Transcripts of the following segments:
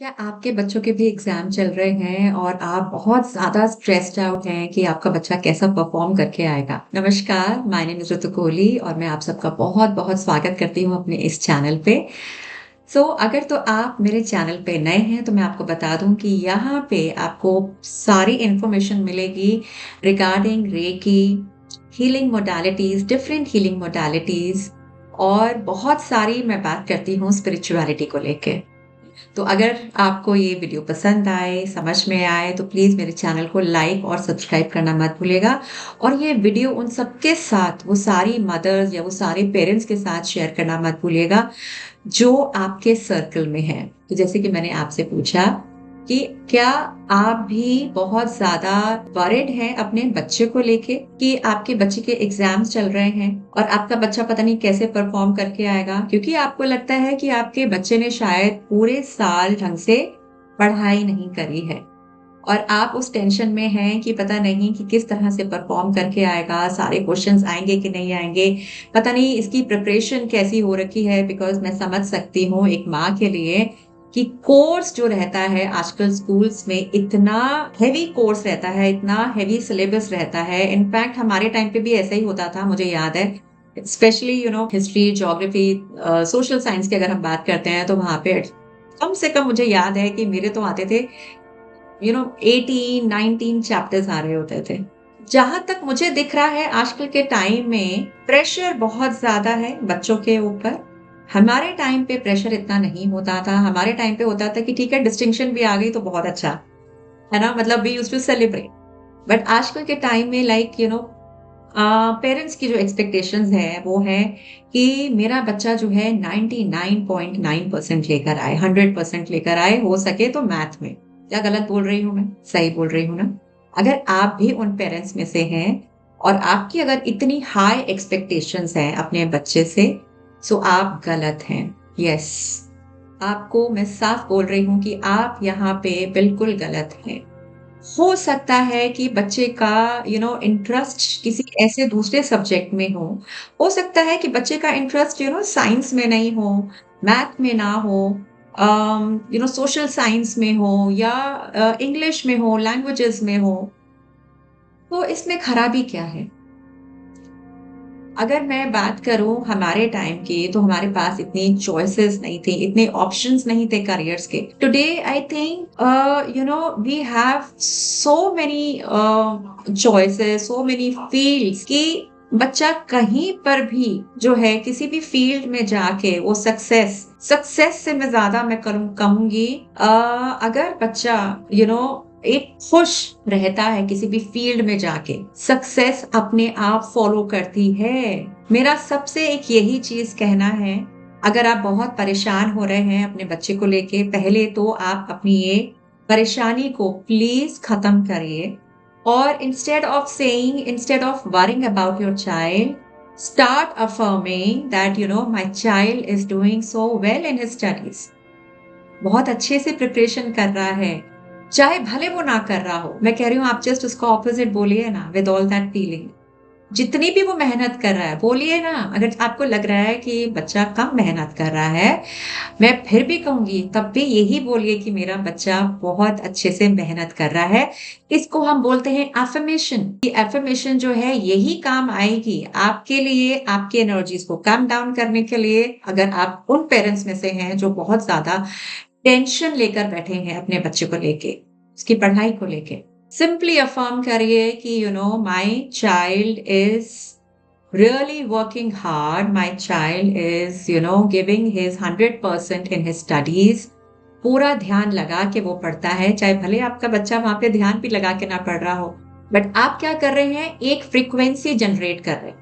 क्या आपके बच्चों के भी एग्ज़ाम चल रहे हैं और आप बहुत ज़्यादा स्ट्रेस्ड आउट हैं कि आपका बच्चा कैसा परफ़ॉर्म करके आएगा? नमस्कार, माय नेम इज़ ऋतु कोहली और मैं आप सबका बहुत-बहुत स्वागत करती हूँ अपने इस चैनल पे। अगर तो आप मेरे चैनल पे नए हैं तो मैं आपको बता दूँ कि यहाँ पे आपको सारी इन्फॉर्मेशन मिलेगी regarding reiki, healing modalities, different healing modalities और बहुत सारी मैं बात करती हूँ स्पिरिचुअलिटी को लेके। तो अगर आपको ये वीडियो पसंद आए, समझ में आए तो प्लीज़ मेरे चैनल को लाइक और सब्सक्राइब करना मत भूलिएगा और ये वीडियो उन सबके साथ, वो सारी मदर्स या वो सारे पेरेंट्स के साथ शेयर करना मत भूलिएगा, जो आपके सर्कल में हैं। तो जैसे कि मैंने आपसे पूछा कि क्या आप भी बहुत ज़्यादा वरिड हैं अपने बच्चे को लेके कि आपके बच्चे के एग्ज़ाम्स चल रहे हैं और आपका बच्चा पता नहीं कैसे परफ़ॉर्म करके आएगा? क्योंकि आपको लगता है कि आपके बच्चे ने शायद पूरे साल ढंग से पढ़ाई नहीं करी है और आप उस टेंशन में हैं कि पता नहीं कि किस तरह से परफ़ॉर्म करके आएगा, सारे क्वेश्चन्स आएँगे कि नहीं आएँगे, पता नहीं इसकी प्रिपरेशन कैसी हो रखी है बिकॉज़ मैं समझ सकती हूँ एक माँ के लिए कि कोर्स जो रहता है आजकल स्कूल्स में इतना हेवी कोर्स रहता है, इतना हेवी सिलेबस रहता है। इनफैक्ट हमारे टाइम पे भी ऐसा ही होता था, मुझे याद है। Specially history, geography social science की अगर हम बात करते हैं तो वहाँ पे कम से कम मुझे याद है कि मेरे तो आते थे 18, 19 चैप्टर्स आ रहे होते थे। जहाँ तक मुझे दिख रहा है आजकल के टाइम में प्रेशर बहुत ज़्यादा है बच्चों के ऊपर। हमारे टाइम पे प्रेशर इतना नहीं होता था। हमारे टाइम पे होता था कि ठीक है डिस्टिंक्शन भी आ गई तो बहुत अच्छा, है ना? मतलब we used to celebrate. But आजकल के टाइम में पेरेंट्स की जो एक्सपेक्टेशंस है वो है कि मेरा बच्चा जो है 99.9% लेकर आए, 100% लेकर आए, हो सके तो मैथ में। क्या गलत बोल रही हूँ मैं? सही बोल रही हूँ ना? अगर आप भी उन पेरेंट्स में से हैं और आपकी अगर इतनी हाई एक्सपेक्टेशंस हैं अपने बच्चे से, सो आप गलत हैं। यस, आपको मैं साफ बोल रही हूँ कि आप यहाँ पे बिल्कुल गलत हैं। हो सकता है कि बच्चे का इंटरेस्ट किसी ऐसे दूसरे सब्जेक्ट में हो। हो सकता है कि बच्चे का इंटरेस्ट साइंस में नहीं हो, मैथ में ना हो, सोशल साइंस में हो या इंग्लिश में हो, लैंग्वेजेस में हो। तो इसमें खराबी क्या है? अगर मैं बात करूँ हमारे टाइम की, तो हमारे पास इतनी चॉइसेस नहीं थी, इतने ऑप्शंस नहीं थे करियर्स के। Today I think we have so many choices, so many fields कि बच्चा कहीं पर भी जो है किसी भी फील्ड में जाके वो सक्सेस सक्सेस से मैं ज़्यादा मैं करूँ कहूँगी अगर बच्चा यू नो एक खुश रहता है किसी भी फील्ड में जाके, सक्सेस अपने आप फॉलो करती है। मेरा सबसे एक यही चीज़ कहना है, अगर आप बहुत परेशान हो रहे हैं अपने बच्चे को लेके, पहले तो आप अपनी ये परेशानी को प्लीज़ खत्म करिए और instead of worrying about your child, start affirming that my child is doing so well in his studies. बहुत अच्छे से प्रिपरेशन कर रहा है, चाहे भले वो ना कर रहा हो। मैं कह रही हूँ आप जस्ट उसका ऑपोज़िट बोलिए ना विद ऑल दैट फीलिंग। जितनी भी वो मेहनत कर रहा है, बोलिए ना। अगर आपको लग रहा है कि बच्चा कम मेहनत कर रहा है, मैं फिर भी कहूँगी तब भी यही बोलिए कि मेरा बच्चा बहुत अच्छे से मेहनत कर रहा है। इसको हम बोलते हैं अफ़र्मेशन। ये अफ़र्मेशन जो है यही काम आएगी आपके लिए, आपकी एनर्जीज़ को कम डाउन करने के लिए, अगर आप उन पेरेंट्स में से हैं जो बहुत ज़्यादा टेंशन लेकर बैठे हैं अपने बच्चे को लेके, उसकी पढ़ाई को लेके। सिंपली अफ़र्म करिए कि my child is really working hard, my child is giving his 100% in his studies. पूरा ध्यान लगा के वो पढ़ता है, चाहे भले आपका बच्चा वहाँ पे ध्यान भी लगा के ना पढ़ रहा हो। बट आप क्या कर रहे हैं, एक फ्रीक्वेंसी जनरेट कर रहे हैं।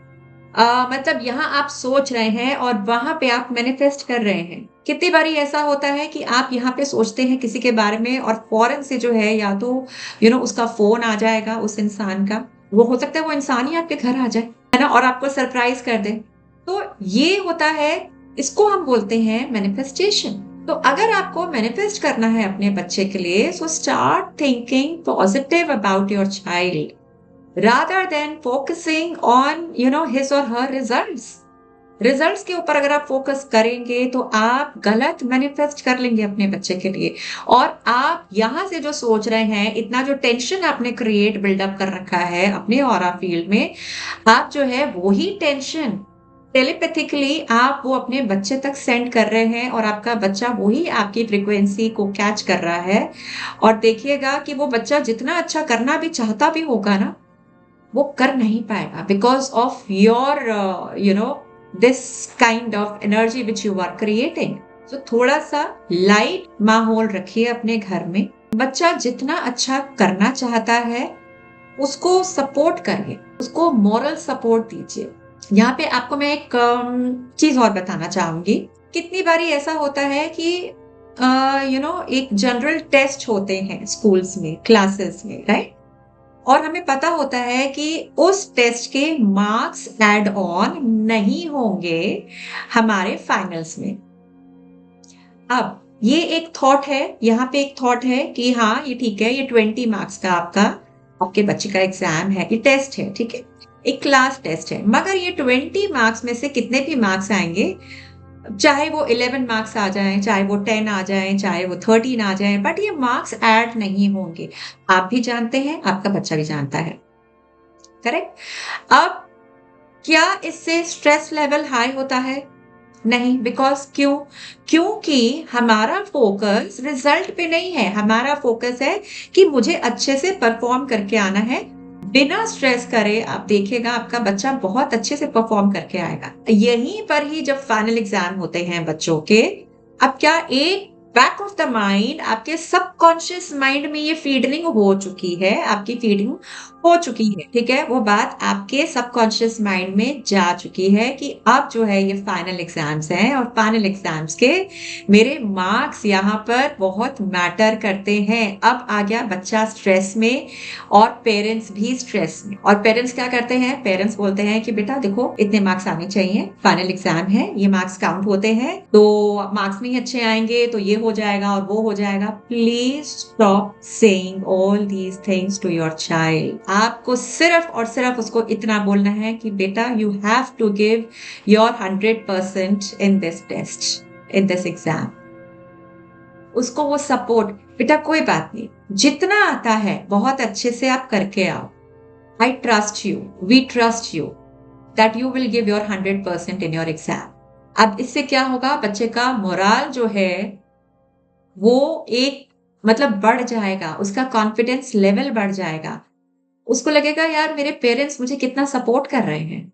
मतलब यहाँ आप सोच रहे हैं और वहाँ पे आप मैनिफेस्ट कर रहे हैं। कितनी बारी ऐसा होता है कि आप यहाँ पे सोचते हैं किसी के बारे में और फ़ौरन से जो है या तो उसका फ़ोन आ जाएगा उस इंसान का। वो हो सकता है वो इंसान ही आपके घर आ जाए, है ना? और आपको सरप्राइज़ कर दे। तो ये होता है, इसको हम बोलते हैं मैनिफेस्टेशन। तो अगर आपको मैनिफेस्ट करना है अपने बच्चे के लिए, so start thinking positive about your child rather than focusing on his or her results. Results के ऊपर अगर आप फोकस करेंगे तो आप गलत मैनिफेस्ट कर लेंगे अपने बच्चे के लिए। और आप यहाँ से जो सोच रहे हैं, इतना जो टेंशन आपने क्रिएट बिल्डअप कर रखा है अपने ऑरा फील्ड में, आप जो है वही टेंशन टेलीपैथिकली आप वो अपने बच्चे तक सेंड कर रहे हैं और आपका बच्चा वही आपकी फ्रीक्वेंसी को कैच कर रहा है। और देखिएगा कि वो बच्चा जितना अच्छा करना भी चाहता भी होगा ना, वो कर नहीं पाएगा because of your this kind of energy which you are creating. तो थोड़ा सा लाइट माहौल रखिए अपने घर में। बच्चा जितना अच्छा करना चाहता है उसको सपोर्ट करिए, उसको मॉरल सपोर्ट दीजिए। यहाँ पे आपको मैं एक चीज और बताना चाहूंगी। कितनी बारी ऐसा होता है कि एक जनरल टेस्ट होते हैं स्कूल्स में, क्लासेस में, राइट? और हमें पता होता है कि उस टेस्ट के मार्क्स ऐड ऑन नहीं होंगे हमारे फाइनल्स में। अब ये एक थॉट है, यहाँ पे एक थॉट है कि हाँ ये ठीक है, ये 20 मार्क्स का आपके बच्चे का एग्जाम है, ये टेस्ट है, ठीक है, एक क्लास टेस्ट है। मगर ये 20 मार्क्स में से कितने भी मार्क्स आएंगे, चाहे वो 11 मार्क्स आ जाएं, चाहे वो 10 आ जाएं, चाहे वो 13 आ जाएं, बट ये मार्क्स ऐड नहीं होंगे। आप भी जानते हैं, आपका बच्चा भी जानता है, करेक्ट? अब क्या इससे स्ट्रेस लेवल हाई होता है? नहीं। बिकॉज क्योंकि हमारा फोकस रिजल्ट पे नहीं है, हमारा फोकस है कि मुझे अच्छे से परफॉर्म करके आना है। बिना स्ट्रेस करे आप देखिएगा आपका बच्चा बहुत अच्छे से परफॉर्म करके आएगा। यहीं पर ही जब फाइनल एग्जाम होते हैं बच्चों के, अब क्या एक बैक ऑफ द माइंड, आपके सबकॉन्शियस माइंड में ये फीडिंग हो चुकी है, आपकी फीडिंग हो चुकी है, ठीक है, वो बात आपके सबकॉन्शियस माइंड में जा चुकी है कि अब जो है ये फाइनल एग्जाम्स हैं और फाइनल एग्जाम्स के मेरे मार्क्स यहाँ पर बहुत मैटर करते हैं। अब आ गया बच्चा स्ट्रेस में और पेरेंट्स भी स्ट्रेस में। और पेरेंट्स क्या करते हैं? पेरेंट्स बोलते हैं कि बेटा देखो इतने मार्क्स आने चाहिए, फाइनल एग्जाम है, ये मार्क्स काउंट होते हैं, तो मार्क्स नहीं अच्छे आएंगे तो ये हो जाएगा और वो हो जाएगा। Please stop saying all these things to your child. आपको सिर्फ और सिर्फ उसको इतना बोलना है कि बेटा you have to give your 100% in this test, in this exam. उसको वो सपोर्ट, बेटा कोई बात नहीं, जितना आता है बहुत अच्छे से आप करके आओ। I trust you, we trust you that you will give your 100% in your exam. अब इससे क्या होगा, बच्चे का मोराल जो है वो एक मतलब बढ़ जाएगा, उसका कॉन्फिडेंस लेवल बढ़ जाएगा। उसको लगेगा यार मेरे पेरेंट्स मुझे कितना सपोर्ट कर रहे हैं।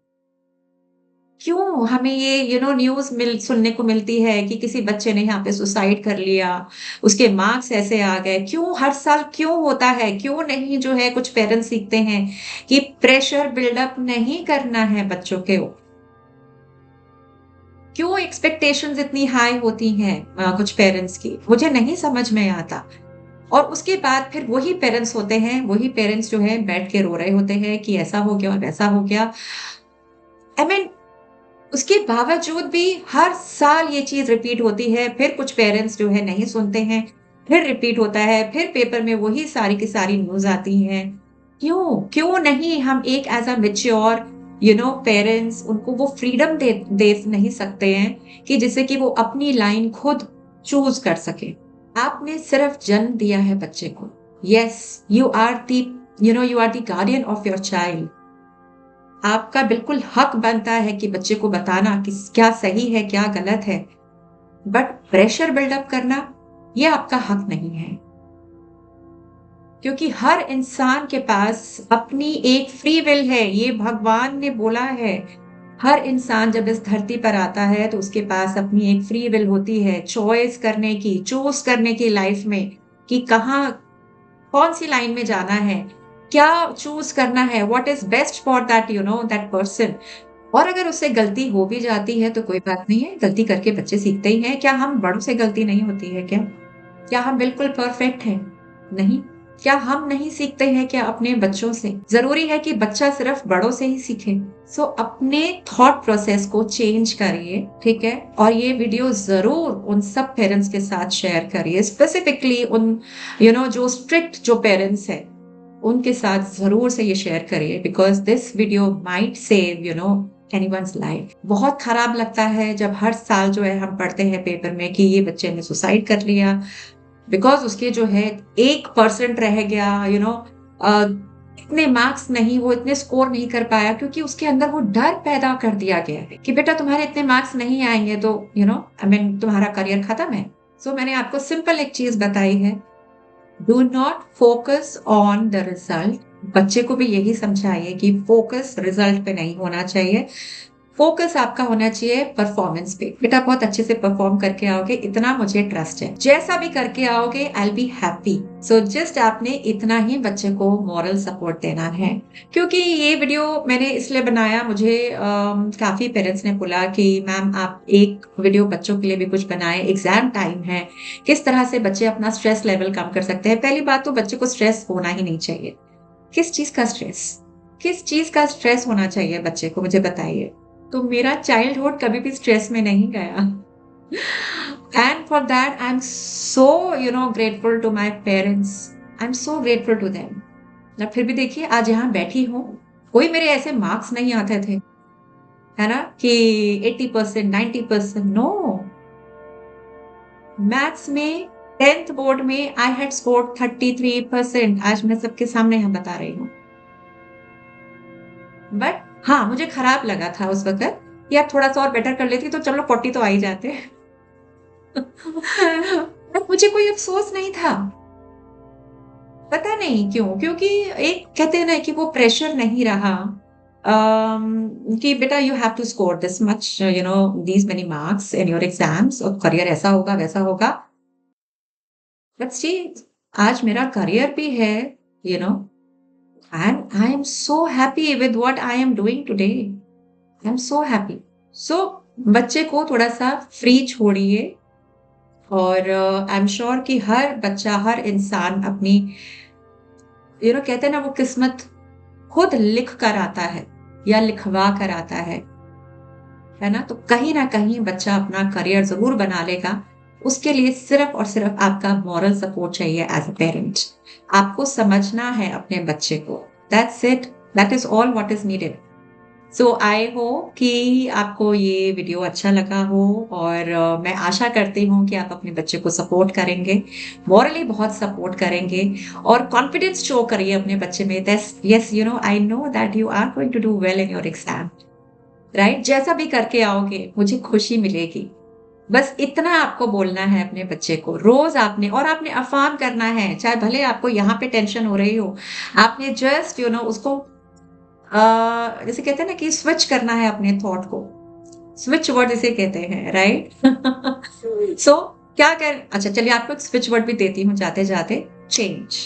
क्यों हमें ये न्यूज़ सुनने को मिलती है कि किसी बच्चे ने यहाँ पे सुसाइड कर लिया, उसके मार्क्स ऐसे आ गए। क्यों हर साल क्यों होता है? क्यों नहीं जो है कुछ पेरेंट्स सीखते हैं कि प्रेशर बिल्डअप नहीं करना है बच्चों के ऊपर? क्यों एक्सपेक्टेशंस इतनी हाई होती हैं कुछ पेरेंट्स की? मुझे नहीं समझ में आता। और उसके बाद फिर वही पेरेंट्स होते हैं, वही पेरेंट्स जो है बैठ के रो रहे होते हैं कि ऐसा हो गया और वैसा हो गया। आई मीन उसके बावजूद भी हर साल ये चीज रिपीट होती है। फिर कुछ पेरेंट्स जो है नहीं सुनते हैं, फिर रिपीट होता है, फिर पेपर में वही सारी की सारी न्यूज आती हैं। क्यों क्यों नहीं हम एक एज अ मेच्योर पेरेंट्स उनको वो फ्रीडम दे नहीं सकते हैं कि जिससे कि वो अपनी लाइन खुद चूज कर सके? आपने सिर्फ जन्म दिया है बच्चे को। Yes, you are the you are the guardian of your child. आपका बिल्कुल हक बनता है कि बच्चे को बताना कि क्या सही है क्या गलत है, बट प्रेशर बिल्डअप करना ये आपका हक नहीं है। क्योंकि हर इंसान के पास अपनी एक फ्री विल है, ये भगवान ने बोला है। हर इंसान जब इस धरती पर आता है तो उसके पास अपनी एक फ्री विल होती है, चॉइस करने की, चूज करने की लाइफ में कि कहाँ कौन सी लाइन में जाना है, क्या चूज करना है, what is best for that that person. और अगर उससे गलती हो भी जाती है तो कोई बात नहीं है, गलती करके बच्चे सीखते ही हैं। क्या हम बड़ों से गलती नहीं होती है क्या? क्या हम बिल्कुल परफेक्ट हैं? नहीं। क्या हम नहीं सीखते हैं क्या अपने बच्चों से? जरूरी है कि बच्चा सिर्फ बड़ों से ही सीखे? सो अपने थॉट प्रोसेस को चेंज करिए, ठीक है? और ये वीडियो जरूर उन सब पेरेंट्स के साथ शेयर करिए, स्पेसिफिकली उन जो स्ट्रिक्ट जो पेरेंट्स हैं उनके साथ जरूर से ये शेयर करिए, because this video might save anyone's life. बहुत खराब लगता है जब हर साल जो है हम पढ़ते हैं पेपर में कि ये बच्चे ने सुसाइड कर लिया बिकॉज उसके जो है 1% रह गया, इतने मार्क्स नहीं, वो इतने स्कोर नहीं कर पाया क्योंकि उसके अंदर वो डर पैदा कर दिया गया है कि बेटा तुम्हारे इतने मार्क्स नहीं आएंगे तो आई मीन तुम्हारा करियर खत्म है। सो मैंने आपको सिंपल एक चीज बताई है, do not focus on the result. बच्चे को भी यही समझाइए कि फोकस रिजल्ट पे नहीं होना चाहिए, फोकस आपका होना चाहिए परफॉर्मेंस पे। बेटा बहुत अच्छे से परफॉर्म करके आओगे, इतना मुझे ट्रस्ट है, जैसा भी करके आओगे आई बी हैप्पी। सो जस्ट आपने इतना ही बच्चे को मॉरल सपोर्ट देना है। क्योंकि ये वीडियो मैंने इसलिए बनाया, मुझे काफी पेरेंट्स ने बोला कि मैम आप एक वीडियो बच्चों के लिए भी कुछ बनाए, एग्जाम टाइम है, किस तरह से बच्चे अपना स्ट्रेस लेवल कम कर सकते हैं। पहली बात तो बच्चे को स्ट्रेस होना ही नहीं चाहिए। किस चीज का स्ट्रेस, किस चीज का स्ट्रेस होना चाहिए बच्चे को, मुझे बताइए। तो मेरा चाइल्डहुड कभी भी स्ट्रेस में नहीं गया and for that I am so grateful to my parents, I am so grateful to them. अब फिर भी देखिए आज यहाँ बैठी हूँ, कोई मेरे ऐसे मार्क्स नहीं आते थे, है ना, कि 80% 90%, नो। मैथ्स में 10th बोर्ड में आई हैड स्कोर्ड 33%। आज मैं सबके सामने यहाँ बता रही हूँ। बट हाँ, मुझे खराब लगा था उस वक्त, यार थोड़ा सा और बेटर कर लेती तो चलो 40 तो आ ही जाते बट मुझे कोई अफसोस नहीं था, पता नहीं क्यों, क्योंकि एक कहते हैं ना कि वो प्रेशर नहीं रहा कि बेटा you have to score this much, these many marks in your exams, और करियर ऐसा होगा वैसा होगा। बट सी, आज मेरा करियर भी है, you know and I am so happy with what I am doing today. I am so happy. So बच्चे को थोड़ा सा फ्री छोड़िए, और आई एम श्योर कि हर बच्चा, हर इंसान अपनी कहते हैं ना वो किस्मत खुद लिख कर आता है या लिखवा कर आता है ना। तो कहीं ना कहीं बच्चा अपना करियर जरूर बना लेगा। उसके लिए सिर्फ और सिर्फ आपका मॉरल सपोर्ट चाहिए एज अ पेरेंट। आपको समझना है अपने बच्चे को, that's it, that is all what is needed. So I hope कि आपको ये वीडियो अच्छा लगा हो, और मैं आशा करती हूँ कि आप अपने बच्चे को सपोर्ट करेंगे, मॉरली बहुत सपोर्ट करेंगे, और कॉन्फिडेंस शो करिए अपने बच्चे में। Yes, I know that you are going to do well in your exam, right. जैसा भी करके आओगे मुझे खुशी मिलेगी। बस इतना आपको बोलना है अपने बच्चे को रोज आपने, और आपने अफर्म करना है, चाहे भले आपको यहाँ पे टेंशन हो रही हो, आपने जस्ट उसको जैसे कहते हैं ना कि स्विच करना है अपने थॉट को, स्विच वर्ड इसे कहते हैं, राइट। सो क्या कर, अच्छा चलिए आपको एक स्विच वर्ड भी देती हूँ जाते जाते, चेंज,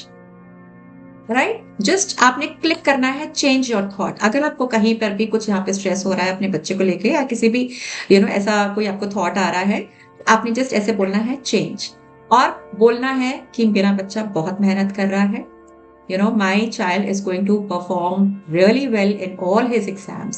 राइट। जस्ट आपने क्लिक करना है, चेंज योर थॉट। अगर आपको कहीं पर भी कुछ यहाँ पे स्ट्रेस हो रहा है अपने बच्चे को लेके, या किसी भी ऐसा कोई आपको थॉट आ रहा है, आपने जस्ट ऐसे बोलना है चेंज, और बोलना है कि मेरा बच्चा बहुत मेहनत कर रहा है, my child is going to perform really well in all his exams.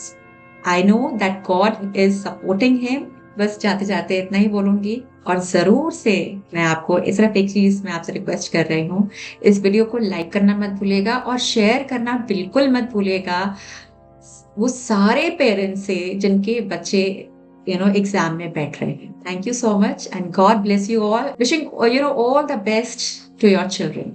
I know that God is supporting him. बस जाते जाते इतना ही बोलूंगी, और जरूर से मैं आपको सिर्फ एक चीज मैं आपसे रिक्वेस्ट कर रही हूँ, इस वीडियो को लाइक करना मत भूलिएगा और शेयर करना बिल्कुल मत भूलिएगा वो सारे पेरेंट्स से जिनके बच्चे एग्जाम में बैठ रहे हैं। Thank you so much and God bless you all, wishing all the best to your children.